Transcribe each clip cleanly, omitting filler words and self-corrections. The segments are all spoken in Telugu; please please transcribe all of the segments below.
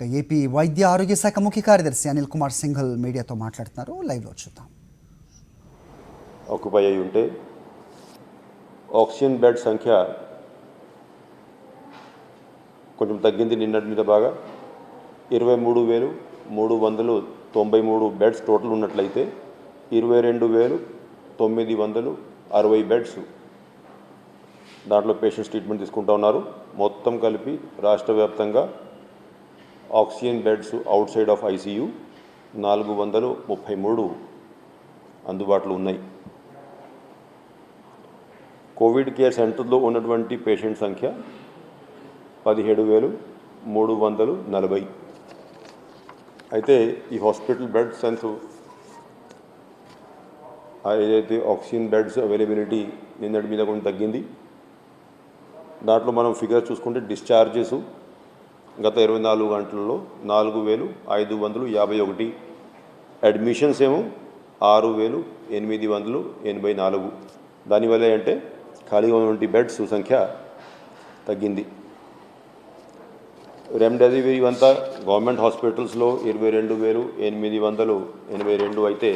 ఏపీ వైద్య ఆరోగ్య శాఖ ముఖ్య కార్యదర్శి అనిల్ కుమార్ సింఘల్ మీడియాతో మాట్లాడుతున్నారు. లైవ్లో చూద్దాం. ఆక్యుపై అయి ఉంటే ఆక్సిజన్ బెడ్ సంఖ్య కొంచెం తగ్గింది. నిన్నటి మీద బాగా 23,393 బెడ్స్ టోటల్ ఉన్నట్లయితే 22,960 బెడ్స్ దాంట్లో పేషెంట్స్ ట్రీట్మెంట్ తీసుకుంటూ ఉన్నారు. మొత్తం కలిపి రాష్ట్ర వ్యాప్తంగా oxygen beds out side of ICU 433 అందుబాటులో ఉన్నాయి. కోవిడ్ కేర్ సెంటర్లో ఉన్నటువంటి పేషెంట్ సంఖ్య 17,340. అయితే ఈ హాస్పిటల్ బెడ్ సెన్స్ ఏదైతే ఆక్సిజన్ బెడ్స్ అవైలబిలిటీ నిన్నటి మీద కొంచెం తగ్గింది. దాంట్లో మనం ఫిగర్ చూసుకుంటే డిశ్చార్జెస్ గత 24 గంటల్లో 4,551, అడ్మిషన్స్ ఏమో 6,884. దానివల్ల అంటే ఖాళీగా ఉన్నటువంటి బెడ్స్ సంఖ్య తగ్గింది. రెమ్డెసివిర్ ఇవంతా గవర్నమెంట్ హాస్పిటల్స్లో 22,882 అయితే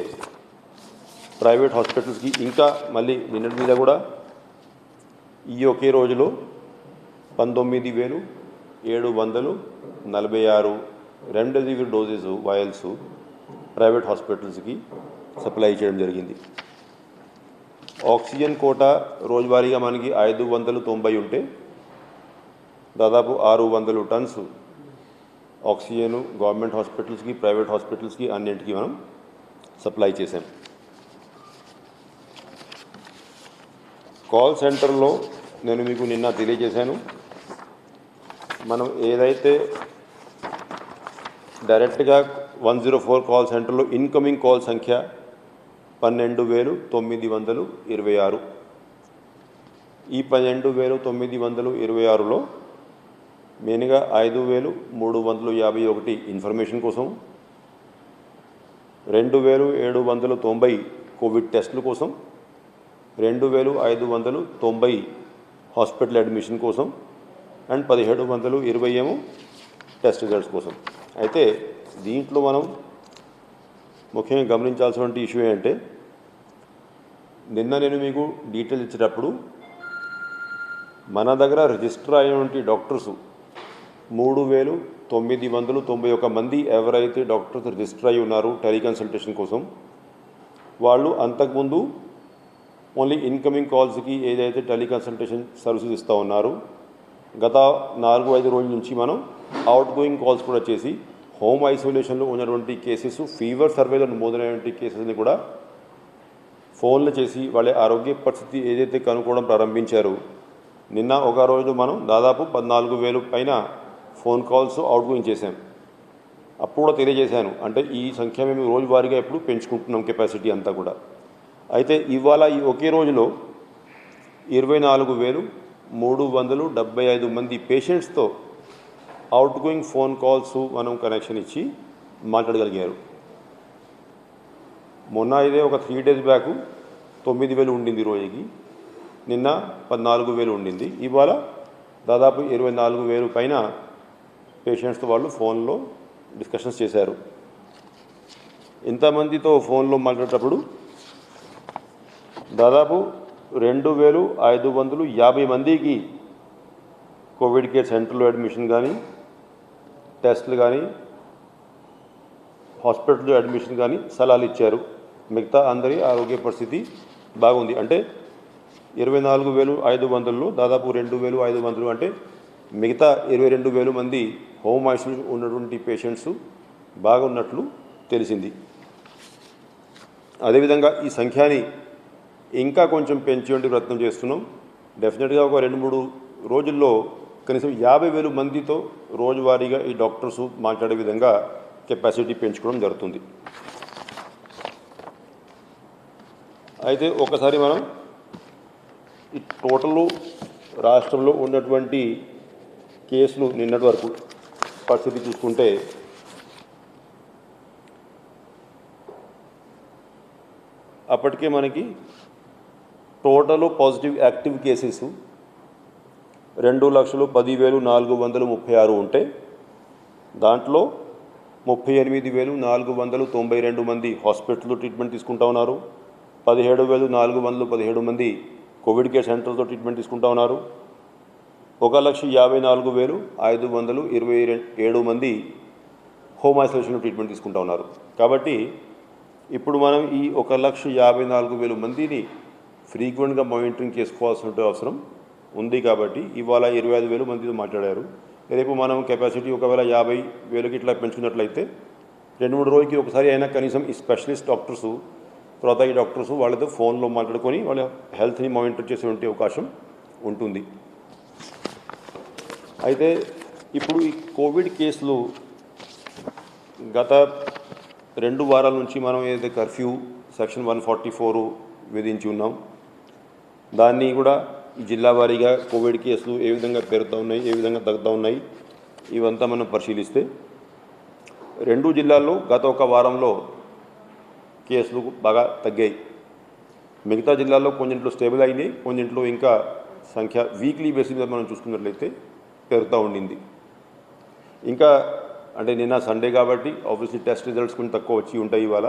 ప్రైవేట్ హాస్పిటల్స్కి ఇంకా మళ్ళీ నిన్నటి మీద కూడా ఈ ఒకే రోజులో 19,746 రెమ్డెసివిర్ డోసెస్ వాయల్స్ ప్రైవేట్ హాస్పిటల్స్కి సప్లై చేయడం జరిగింది. ఆక్సిజన్ కోటా రోజువారీగా మనకి 590 ఉంటే దాదాపు 600 టన్స్ ఆక్సిజన్ గవర్నమెంట్ హాస్పిటల్స్కి ప్రైవేట్ హాస్పిటల్స్కి అన్నింటికి మనం సప్లై చేసాం. కాల్ సెంటర్లో నేను మీకు నిన్న తెలియజేశాను. మనం ఏదైతే డైరెక్ట్గా 104 కాల్ సెంటర్లో ఇన్కమింగ్ కాల్ సంఖ్య 12,926. ఈ 12,926లో మెయిన్గా 5,351 ఇన్ఫర్మేషన్ కోసం, 2,790 కోవిడ్ టెస్టుల కోసం, 2,590 హాస్పిటల్ అడ్మిషన్ కోసం అండ్ 1,720 ఏమో టెస్ట్ రిజల్ట్స్ కోసం. అయితే దీంట్లో మనం ముఖ్యంగా గమనించాల్సినటువంటి ఇష్యూ ఏంటంటే నిన్న నేను మీకు డీటెయిల్స్ ఇచ్చేటప్పుడు మన దగ్గర రిజిస్టర్ అయినటువంటి డాక్టర్స్ 3,991 మంది ఎవరైతే డాక్టర్స్ రిజిస్టర్ అయి ఉన్నారు టెలికన్సల్టేషన్ కోసం, వాళ్ళు అంతకుముందు ఓన్లీ ఇన్కమింగ్ కాల్స్కి ఏదైతే టెలికన్సల్టేషన్ సర్వీసెస్ ఇస్తూ ఉన్నారు, గత 4-5 రోజుల నుంచి మనం అవుట్ గోయింగ్ కాల్స్ కూడా చేసి హోమ్ ఐసోలేషన్లో ఉన్నటువంటి కేసెస్, ఫీవర్ సర్వేలో నమోదైనటువంటి కేసెస్ని కూడా ఫోన్లు చేసి వాళ్ళ ఆరోగ్య పరిస్థితి ఏదైతే కనుక్కోవడం ప్రారంభించారు. నిన్న ఒక రోజు మనం దాదాపు 14,000 పైన ఫోన్ కాల్స్ అవుట్ గోయింగ్ చేశాం. అప్పుడు కూడా తెలియజేశాను, అంటే ఈ సంఖ్య మేము రోజువారీగా ఎప్పుడు పెంచుకుంటున్నాం కెపాసిటీ అంతా కూడా. అయితే ఇవాళ ఈ ఒకే రోజులో 24,375 మంది పేషెంట్స్తో అవుట్ గోయింగ్ ఫోన్ కాల్స్ మనం కనెక్షన్ ఇచ్చి మాట్లాడగలిగారు. మొన్న ఇదే ఒక 3 days బ్యాక్ 9,000 ఉండింది రోజుకి, నిన్న 14,000 ఉండింది. ఇవాళ దాదాపు 24,000 పైన పేషెంట్స్తో వాళ్ళు ఫోన్లో డిస్కషన్స్ చేశారు. ఇంతమందితో ఫోన్లో మాట్లాడేటప్పుడు దాదాపు 2,550 మందికి కోవిడ్ కేర్ సెంటర్లో అడ్మిషన్ కానీ, టెస్టులు కానీ, హాస్పిటల్లో అడ్మిషన్ కానీ సలహాలు ఇచ్చారు. మిగతా అందరి ఆరోగ్య పరిస్థితి బాగుంది. అంటే 24,500లో దాదాపు 2,500 అంటే మిగతా 22,000 మంది హోమ్ ఐసోలేషన్ ఉన్నటువంటి పేషెంట్స్ బాగున్నట్లు తెలిసింది. అదేవిధంగా ఈ సంఖ్యని ఇంకా కొంచెం పెంచేటువంటి ప్రయత్నం చేస్తున్నాం. డెఫినెట్గా ఒక 2-3 రోజుల్లో కనీసం 50,000 మందితో రోజువారీగా ఈ డాక్టర్స్ మాట్లాడే విధంగా కెపాసిటీ పెంచుకోవడం జరుగుతుంది. అయితే ఒకసారి మనం ఈ టోటల్ రాష్ట్రంలో ఉన్నటువంటి కేసులు నిన్నటి వరకు పరిస్థితి చూసుకుంటే అప్పటికే మనకి టోటల్ పాజిటివ్ యాక్టివ్ కేసెస్ 2,10,436 ఉంటే దాంట్లో 38,492 మంది హాస్పిటల్లో ట్రీట్మెంట్ తీసుకుంటా ఉన్నారు. 17,417 మంది కోవిడ్ కేర్ సెంటర్తో ట్రీట్మెంట్ తీసుకుంటా ఉన్నారు. 1,54,527 మంది హోమ్ ఐసోలేషన్లో ట్రీట్మెంట్ తీసుకుంటా ఉన్నారు. కాబట్టి ఇప్పుడు మనం ఈ 1,54,000 మందిని ఫ్రీక్వెంట్గా మానిటరింగ్ చేసుకోవాల్సిన అవసరం ఉంది. కాబట్టి ఇవాళ 25,000 మందితో మాట్లాడారు. రేపు మనం కెపాసిటీ ఒకవేళ 50,000కి ఇట్లా పెంచుకున్నట్లయితే 2-3 రోజులకి ఒకసారి అయినా కనీసం ఈ స్పెషలిస్ట్ డాక్టర్సు తర్వాత ఈ డాక్టర్సు వాళ్ళతో ఫోన్లో మాట్లాడుకొని వాళ్ళ హెల్త్ని మానిటర్ చేసే అవకాశం ఉంటుంది. అయితే ఇప్పుడు ఈ కోవిడ్ కేసులు గత 2 వారాల నుంచి మనం ఏదైతే కర్ఫ్యూ సెక్షన్ 144 విధించి ఉన్నాం, దాన్ని కూడా జిల్లా వారీగా కోవిడ్ కేసులు ఏ విధంగా పెరుగుతూ ఉన్నాయి, ఏ విధంగా తగ్గుతూ ఉన్నాయి, ఇవంతా మనం పరిశీలిస్తే 2 జిల్లాల్లో గత ఒక వారంలో కేసులు బాగా తగ్గాయి. మిగతా జిల్లాల్లో కొన్నింట్లో స్టేబుల్ అయినాయి, కొన్నింట్లో ఇంకా సంఖ్య వీక్లీ బేసిస్ మీద మనం చూసుకున్నట్లయితే పెరుగుతూ ఉండింది. ఇంకా అంటే నిన్న సండే కాబట్టి ఆబ్వియస్లీ టెస్ట్ రిజల్ట్స్ కొంచెం తక్కువ వచ్చి ఉంటాయి ఇవాళ.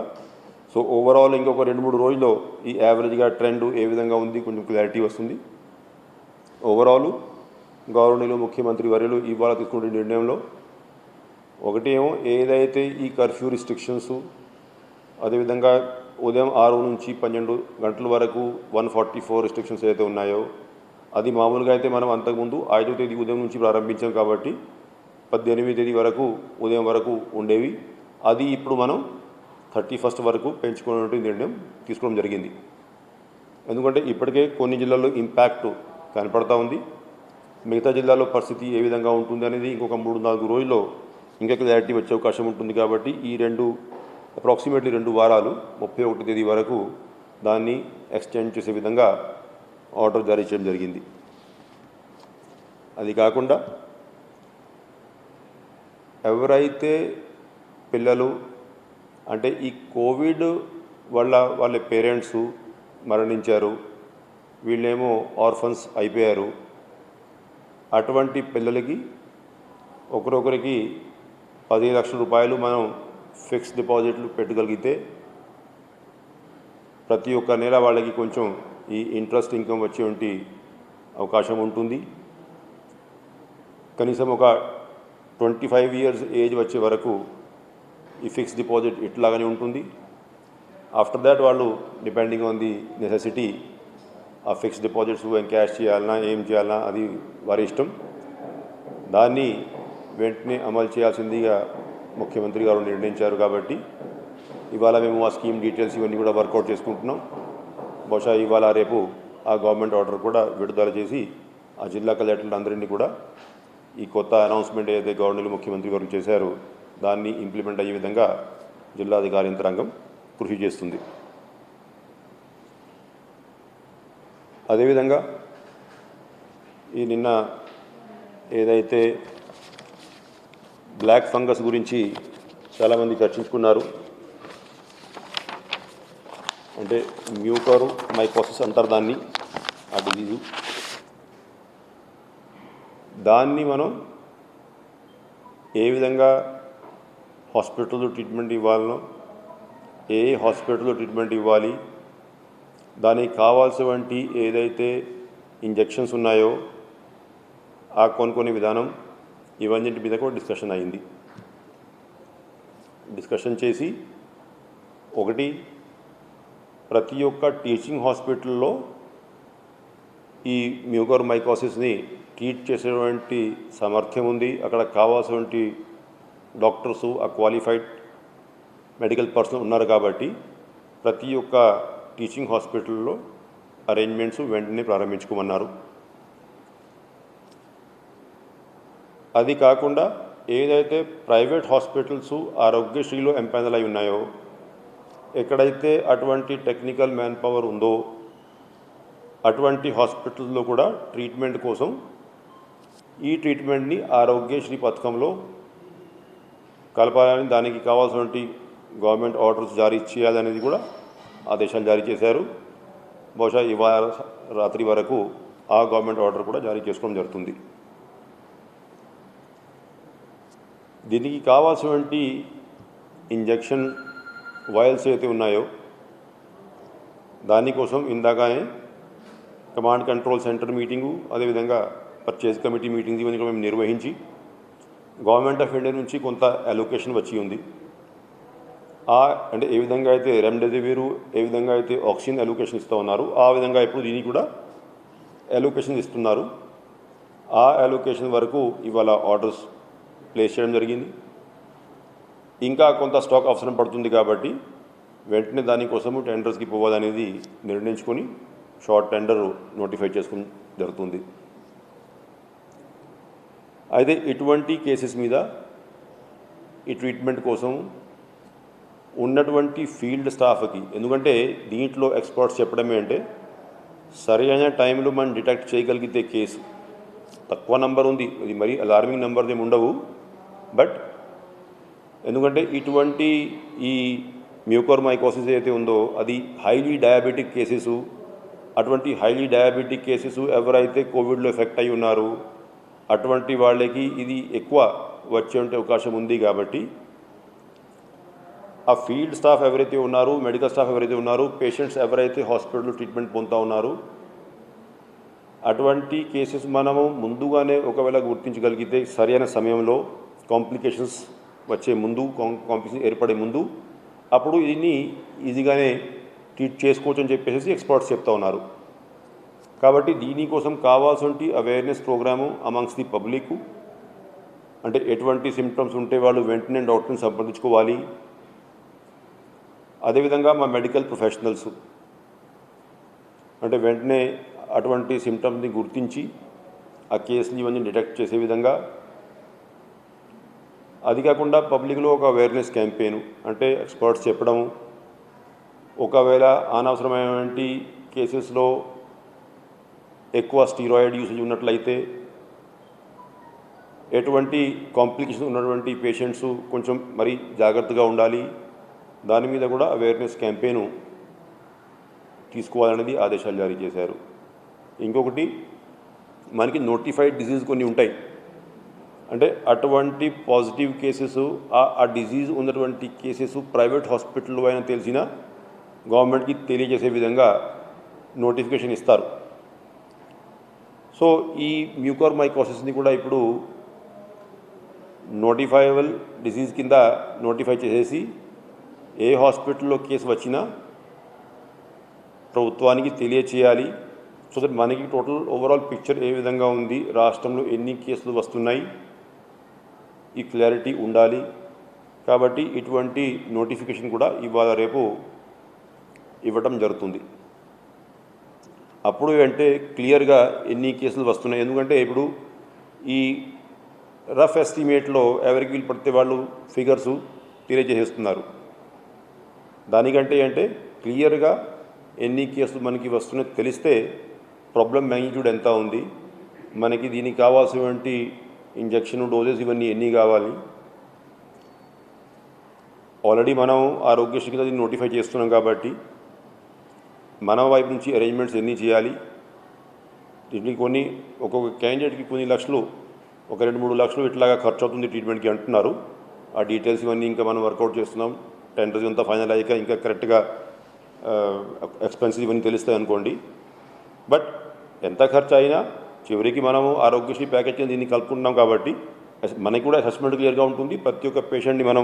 సో ఓవరాల్ ఇంకొక 2-3 రోజుల్లో ఈ యావరేజ్గా ట్రెండ్ ఏ విధంగా ఉంది కొంచెం క్లారిటీ వస్తుంది. ఓవరాల్ గవర్నర్లు ముఖ్యమంత్రి వర్యులు ఇవాళ తీసుకునే నిర్ణయంలో ఒకటేమో ఏదైతే ఈ కర్ఫ్యూ రిస్ట్రిక్షన్స్, అదేవిధంగా ఉదయం 6 నుంచి 12 గంటల వరకు 144 రిస్ట్రిక్షన్స్ ఏదైతే ఉన్నాయో అది మామూలుగా అయితే మనం అంతకుముందు 5వ తేదీ ఉదయం నుంచి ప్రారంభించాం కాబట్టి 18వ తేదీ వరకు ఉదయం వరకు ఉండేవి. అది ఇప్పుడు మనం 31st వరకు పెంచుకునే నిర్ణయం తీసుకోవడం జరిగింది. ఎందుకంటే ఇప్పటికే కొన్ని జిల్లాల్లో ఇంపాక్ట్ కనపడతా ఉంది. మిగతా జిల్లాలో పరిస్థితి ఏ విధంగా ఉంటుంది అనేది ఇంకొక 3-4 రోజుల్లో ఇంకా క్లారిటీ వచ్చే అవకాశం ఉంటుంది. కాబట్టి ఈ అప్రాక్సిమేట్లీ 2 వారాలు 31వ తేదీ వరకు దాన్ని ఎక్స్టెండ్ చేసే విధంగా ఆర్డర్ జారీ చేయడం జరిగింది. అది కాకుండా ఎవరైతే పిల్లలు అంటే ఈ కోవిడ్ వాళ్ళ పేరెంట్స్ మరణించారు, వీళ్ళేమో ఆర్ఫన్స్ అయిపోయారు, అటువంటి పిల్లలకి ఒకరొకరికి 15 లక్షల రూపాయలు మనం ఫిక్స్డ్ డిపాజిట్లు పెట్టగలిగితే ప్రతి ఒక్క నెల వాళ్ళకి కొంచెం ఈ ఇంట్రెస్ట్ ఇన్కమ్ వచ్చేటువంటి అవకాశం ఉంటుంది. కనీసం ఒక 25 ఇయర్స్ ఏజ్ వచ్చే వరకు ఈ ఫిక్స్డ్ డిపాజిట్ ఇట్లాగానే ఉంటుంది. ఆఫ్టర్ దాట్ వాళ్ళు డిపెండింగ్ ఆన్ ది నెసెసిటీ ఆ ఫిక్స్డ్ డిపాజిట్స్ క్యాష్ చేయాలన్నా ఏం చేయాలన్నా అది వారి ఇష్టం. దాన్ని వెంటనే అమలు చేయాల్సిందిగా ముఖ్యమంత్రి గారు నిర్ణయించారు. కాబట్టి ఇవాళ మేము ఆ స్కీమ్ డీటెయిల్స్ ఇవన్నీ కూడా వర్కౌట్ చేసుకుంటున్నాం. బహుశా ఇవాళ రేపు ఆ గవర్నమెంట్ ఆర్డర్ కూడా విడుదల చేసి ఆ జిల్లా కలెక్టర్లు అందరినీ కూడా ఈ కొత్త అనౌన్స్మెంట్ ఏదైతే గవర్నర్లు ముఖ్యమంత్రి గారు చేశారో దాన్ని ఇంప్లిమెంట్ అయ్యే విధంగా జిల్లాధికారి యంత్రాంగం కృషి చేస్తుంది. అదేవిధంగా ఈ నిన్న ఏదైతే బ్లాక్ ఫంగస్ గురించి చాలామంది చర్చించుకున్నారు, అంటే మ్యూకర్ మైకోసిస్ అంటారు దాన్ని, ఆ డిజీజు. దాన్ని మనం ఏ విధంగా హాస్పిటల్లో ట్రీట్మెంట్ ఇవ్వాలనో, ఏ హాస్పిటల్లో ట్రీట్మెంట్ ఇవ్వాలి, దానికి కావాల్సినటువంటి ఏదైతే ఇంజెక్షన్స్ ఉన్నాయో ఆ కొనుక్కునే విధానం, ఇవన్నింటి మీద కూడా డిస్కషన్ అయింది. డిస్కషన్ చేసి ఒకటి ప్రతి ఒక్క టీచింగ్ హాస్పిటల్లో ఈ మ్యూకర్ మైకోసిస్ని ట్రీట్ చేసేటువంటి సామర్థ్యం ఉంది. అక్కడ కావాల్సినటువంటి డాక్టర్సు ఆ క్వాలిఫైడ్ మెడికల్ పర్సన్ ఉన్నారు. కాబట్టి ప్రతి ఒక్క టీచింగ్ హాస్పిటల్లో అరేంజ్మెంట్స్ వెంటనే ప్రారంభించుకోమన్నారు. అది కాకుండా ఏదైతే ప్రైవేట్ హాస్పిటల్స్ ఆరోగ్యశ్రీలో ఎంపానల్ అయి ఉన్నాయో, ఎక్కడైతే అటువంటి టెక్నికల్ మ్యాన్ పవర్ ఉందో అటువంటి హాస్పిటల్స్లో కూడా ట్రీట్మెంట్ కోసం ఈ ట్రీట్మెంట్ని ఆరోగ్యశ్రీ పథకంలో కలపాలని, దానికి కావాల్సినటువంటి గవర్నమెంట్ ఆర్డర్స్ జారీ చేయాలనేది కూడా ఆదేశాలు జారీ చేశారు. బహుశా ఇవాళ రాత్రి వరకు ఆ గవర్నమెంట్ ఆర్డర్ కూడా జారీ చేసుకోవడం జరుగుతుంది. దీనికి కావాల్సినటువంటి ఇంజెక్షన్ వాయిల్స్ అయితే ఉన్నాయో దానికోసం ఇందాకనే కమాండ్ కంట్రోల్ సెంటర్ మీటింగు, అదేవిధంగా పర్చేజ్ కమిటీ మీటింగ్స్ ఇవన్నీ కూడా మేము నిర్వహించి గవర్నమెంట్ ఆఫ్ ఇండియా నుంచి కొంత అలొకేషన్ వచ్చి ఉంది. అంటే ఏ విధంగా అయితే రెమ్డెసివిర్, ఏ విధంగా అయితే ఆక్సిజన్ అలొకేషన్ ఇస్తూ ఉన్నారు, ఆ విధంగా ఇప్పుడు దీనికి కూడా అలొకేషన్ ఇస్తున్నారు. ఆ అలొకేషన్ వరకు ఇవాళ ఆర్డర్స్ ప్లేస్ చేయడం జరిగింది. ఇంకా కొంత స్టాక్ అవసరం పడుతుంది కాబట్టి వెంటనే దానికోసము టెండర్స్కి పోవాలనేది నిర్ణయించుకొని షార్ట్ టెండర్ నోటిఫై చేసుకుని జరుగుతుంది. అయితే ఇటువంటి కేసెస్ మీద ఈ ట్రీట్మెంట్ కోసం ఉన్నటువంటి ఫీల్డ్ స్టాఫ్కి, ఎందుకంటే దీంట్లో ఎక్స్పర్ట్స్ చెప్పడమే అంటే సరైన టైంలో మనం డిటెక్ట్ చేయగలిగితే కేసు తక్కువ నెంబర్ ఉంది, ఇది మరీ అలార్మింగ్ నెంబర్ ఏమి ఉండవు. బట్ ఎందుకంటే ఇటువంటి ఈ మ్యూకోర్మైకోసిస్ అయితే ఉందో అది హైలీ డయాబెటిక్ కేసెస్, అటువంటి హైలీ డయాబెటిక్ కేసెస్ ఎవరైతే కోవిడ్లో ఎఫెక్ట్ అయి ఉన్నారు అటువంటి వాళ్ళకి ఇది ఎక్కువ వచ్చే అవకాశం ఉంది. కాబట్టి ఆ ఫీల్డ్ స్టాఫ్ ఎవరైతే ఉన్నారు, మెడికల్ స్టాఫ్ ఎవరైతే ఉన్నారు, పేషెంట్స్ ఎవరైతే హాస్పిటల్లో ట్రీట్మెంట్ పొందుతూ ఉన్నారు, అటువంటి కేసెస్ మనము ముందుగానే ఒకవేళ గుర్తించగలిగితే సరైన సమయంలో కాంప్లికేషన్స్ వచ్చే ముందు, కాంప్లికేషన్ ఏర్పడే ముందు, అప్పుడు దీన్ని ఈజీగానే ట్రీట్ చేసుకోవచ్చు అని చెప్పేసి ఎక్స్పర్ట్స్ చెప్తా ఉన్నారు. కాబట్టి దీనికోసం కావాల్సిన awareness programme amongst the public, అంటే ఎటువంటి సిమ్టమ్స్ ఉంటే వాళ్ళు వెంటనే డాక్టర్ని సంప్రదించుకోవాలి. అదేవిధంగా మా మెడికల్ ప్రొఫెషనల్స్ అంటే వెంటనే అటువంటి సిమ్టమ్స్ని గుర్తించి ఆ కేసుని ఇవన్నీ డిటెక్ట్ చేసే విధంగా, అది కాకుండా పబ్లిక్లో ఒక అవేర్నెస్ క్యాంపెయిన్ అంటే ఎక్స్పర్ట్స్ చెప్పడము, ఒకవేళ అనవసరమైనటువంటి కేసెస్లో ఎక్కువ స్టీరాయిడ్ యూసేజ్ ఉన్నట్లయితే ఎటువంటి కాంప్లికేషన్ ఉన్నటువంటి పేషెంట్స్ కొంచెం మరీ జాగ్రత్తగా ఉండాలి, దాని మీద కూడా అవేర్నెస్ క్యాంపెయిన్ తీసుకోవాలనేది ఆదేశాలు జారీ చేశారు. ఇంకొకటి, మనకి నోటిఫైడ్ డిసీజ్ కొన్ని ఉంటాయి, అంటే అటువంటి పాజిటివ్ కేసెస్, ఆ డిజీజ్ ఉన్నటువంటి కేసెస్ ప్రైవేట్ హాస్పిటల్లో అయినా తెలిసినా గవర్నమెంట్కి తెలియజేసే విధంగా నోటిఫికేషన్ ఇస్తారు. సో ఈ మ్యూకోర్మైకోసిస్ని కూడా ఇప్పుడు నోటిఫైయబుల్ డిసీజ్ కింద నోటిఫై చేసేసి ఏ హాస్పిటల్లో కేసు వచ్చినా ప్రభుత్వానికి తెలియచేయాలి. సో దట్ మనకి టోటల్ ఓవరాల్ పిక్చర్ ఏ విధంగా ఉంది, రాష్ట్రంలో ఎన్ని కేసులు వస్తున్నాయి, ఈ క్లారిటీ ఉండాలి. కాబట్టి ఇటువంటి నోటిఫికేషన్ కూడా ఇవాళ రేపు ఇవ్వటం జరుగుతుంది. అప్పుడు అంటే క్లియర్గా ఎన్ని కేసులు వస్తున్నాయి, ఎందుకంటే ఇప్పుడు ఈ రఫ్ ఎస్టిమేట్లో ఎవరికి వీలు పడితే వాళ్ళు ఫిగర్సు తెలియజేసేస్తున్నారు. దానికంటే అంటే క్లియర్గా ఎన్ని కేసులు మనకి వస్తున్నాయో తెలిస్తే ప్రాబ్లం మ్యాగ్నిట్యూడ్ ఎంత ఉంది, మనకి దీనికి కావాల్సినటువంటి ఇంజెక్షన్ డోసెస్ ఇవన్నీ ఎన్ని కావాలి. ఆల్రెడీ మనం ఆరోగ్యశ్రీ కింద దీన్ని నోటిఫై చేస్తున్నాం కాబట్టి మన వైపు నుంచి అరేంజ్మెంట్స్ ఎన్ని చేయాలి, దీనికి కొన్ని ఒక్కొక్క క్యాండిడేట్కి కొన్ని లక్షలు, ఒక 2-3 లక్షలు ఇట్లాగా ఖర్చు అవుతుంది ట్రీట్మెంట్కి అంటున్నారు. ఆ డీటెయిల్స్ ఇవన్నీ ఇంకా మనం వర్కౌట్ చేస్తున్నాం. టెండర్స్ అంతా ఫైనల్ అయ్యాక ఇంకా కరెక్ట్గా ఎక్స్పెన్సెస్ ఇవన్నీ తెలుస్తాయి అనుకోండి. బట్ ఎంత ఖర్చు అయినా చివరికి మనము ఆరోగ్యశ్రీ ప్యాకేజ్ దీన్ని కలుపుకుంటున్నాం కాబట్టి మనకి కూడా అసెస్మెంట్ క్లియర్గా ఉంటుంది. ప్రతి ఒక్క పేషెంట్ని మనం